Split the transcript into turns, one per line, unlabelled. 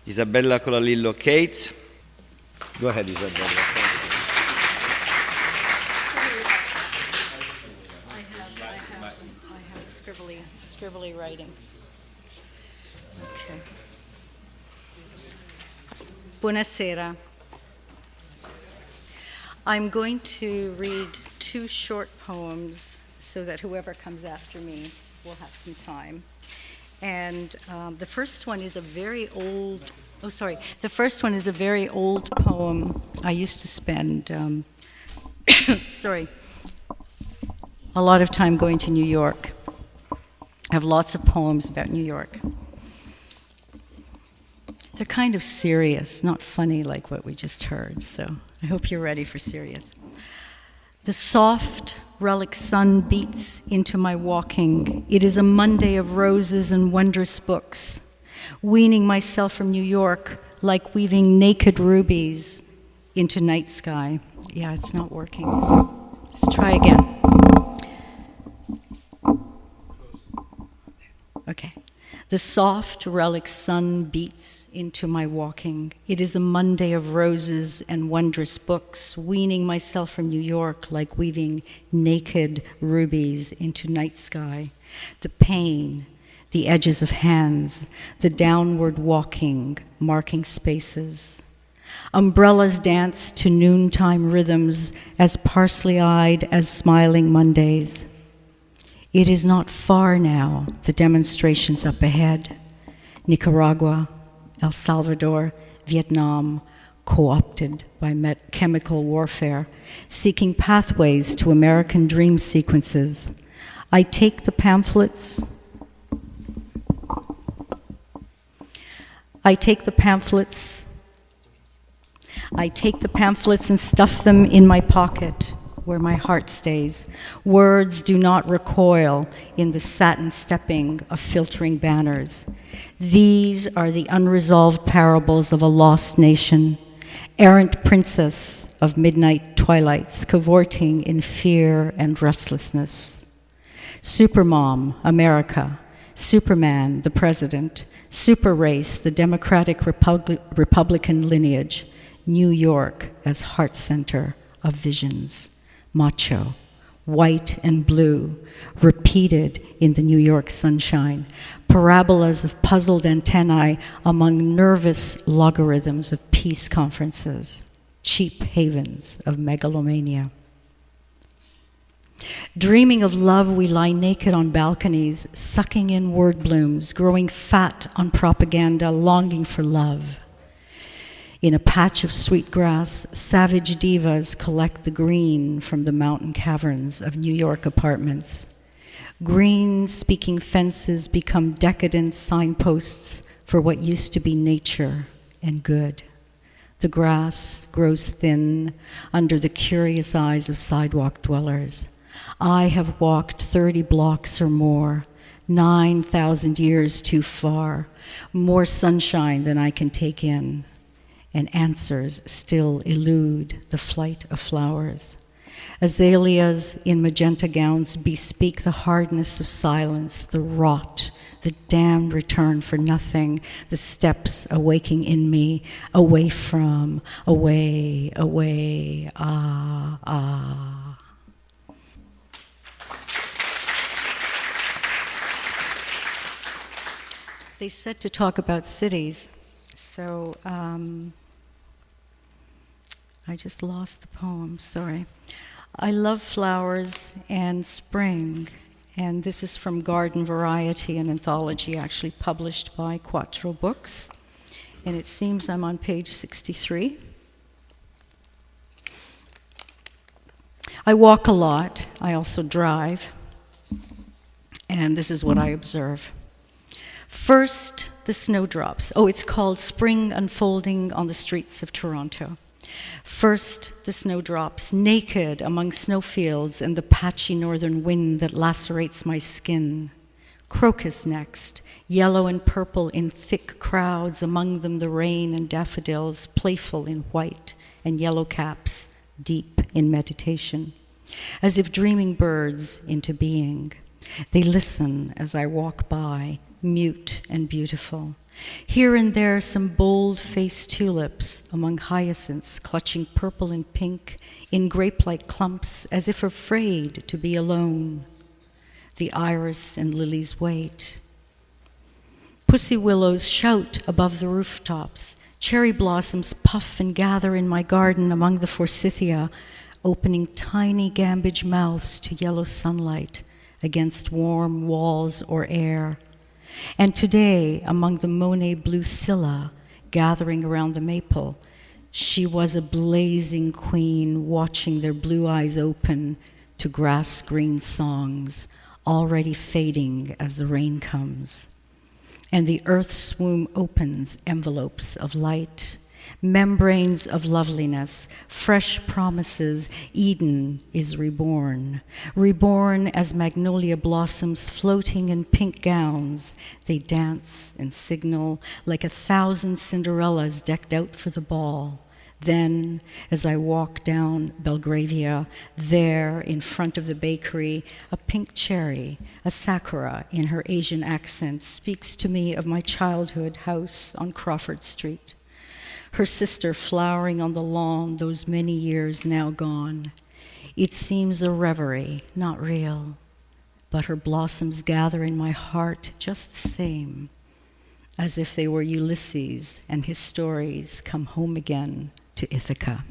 Isabella Colalillo Cates. Go ahead, Isabella.
I have scribbly writing. Okay. Buonasera. I'm going to read 2 short poems so that whoever comes after me will have some time. And the first one is a very old poem. I used to spend, a lot of time going to New York. I have lots of poems about New York. They're kind of serious, not funny like what we just heard, so I hope you're ready for serious. The soft relic sun beats into my walking. It is a Monday of roses and wondrous books, weaning myself from New York like weaving naked rubies into night sky. Yeah, it's not working, is it? Let's try again. Okay. The soft relic sun beats into my walking. It is a Monday of roses and wondrous books, weaning myself from New York like weaving naked rubies into night sky. The pain, the edges of hands, the downward walking, marking spaces. Umbrellas dance to noontime rhythms, as parsley-eyed as smiling Mondays. It is not far now, the demonstrations up ahead. Nicaragua, El Salvador, Vietnam, co-opted by chemical warfare, seeking pathways to American dream sequences. I take the pamphlets and stuff them in my pocket, where my heart stays. Words do not recoil in the satin stepping of filtering banners. These are the unresolved parables of a lost nation, errant princess of midnight twilights, cavorting in fear and restlessness. Supermom, America. Superman, the president. Super race, the Democratic Republican lineage. New York as heart center of visions. Macho, white and blue, repeated in the New York sunshine, parabolas of puzzled antennae among nervous logarithms of peace conferences, cheap havens of megalomania. Dreaming of love, we lie naked on balconies, sucking in word blooms, growing fat on propaganda, longing for love. In a patch of sweetgrass, savage divas collect the green from the mountain caverns of New York apartments. Green-speaking fences become decadent signposts for what used to be nature and good. The grass grows thin under the curious eyes of sidewalk dwellers. I have walked 30 blocks or more, 9,000 years too far, more sunshine than I can take in. And answers still elude the flight of flowers. Azaleas in magenta gowns bespeak the hardness of silence, the rot, the damned return for nothing, the steps awaking in me, away from, away, ah, ah. They said to talk about cities, so I just lost the poem, sorry. I love flowers and spring, and this is from Garden Variety, an anthology actually published by Quattro Books, and it seems I'm on page 63. I walk a lot, I also drive, and this is what I observe. First, the snowdrops. Oh, it's called Spring Unfolding on the Streets of Toronto. First, the snowdrops, naked among snowfields and the patchy northern wind that lacerates my skin. Crocus next, yellow and purple in thick crowds, among them the rain and daffodils, playful in white and yellow caps, deep in meditation. As if dreaming birds into being. They listen as I walk by, mute and beautiful. Here and there, some bold-faced tulips among hyacinths clutching purple and pink in grape-like clumps as if afraid to be alone. The iris and lilies wait. Pussy willows shout above the rooftops. Cherry blossoms puff and gather in my garden among the forsythia, opening tiny gambage mouths to yellow sunlight against warm walls or air. And today, among the Monet blue scilla gathering around the maple, she was a blazing queen watching their blue eyes open to grass-green songs, already fading as the rain comes. And the earth's womb opens envelopes of light, membranes of loveliness, fresh promises. Eden is reborn, reborn as magnolia blossoms floating in pink gowns. They dance and signal like 1,000 Cinderellas decked out for the ball. Then, as I walk down Belgravia, there, in front of the bakery, a pink cherry, a sakura in her Asian accent, speaks to me of my childhood house on Crawford Street. Her sister flowering on the lawn, those many years now gone. It seems a reverie, not real, but her blossoms gather in my heart just the same, as if they were Ulysses and his stories come home again to Ithaca.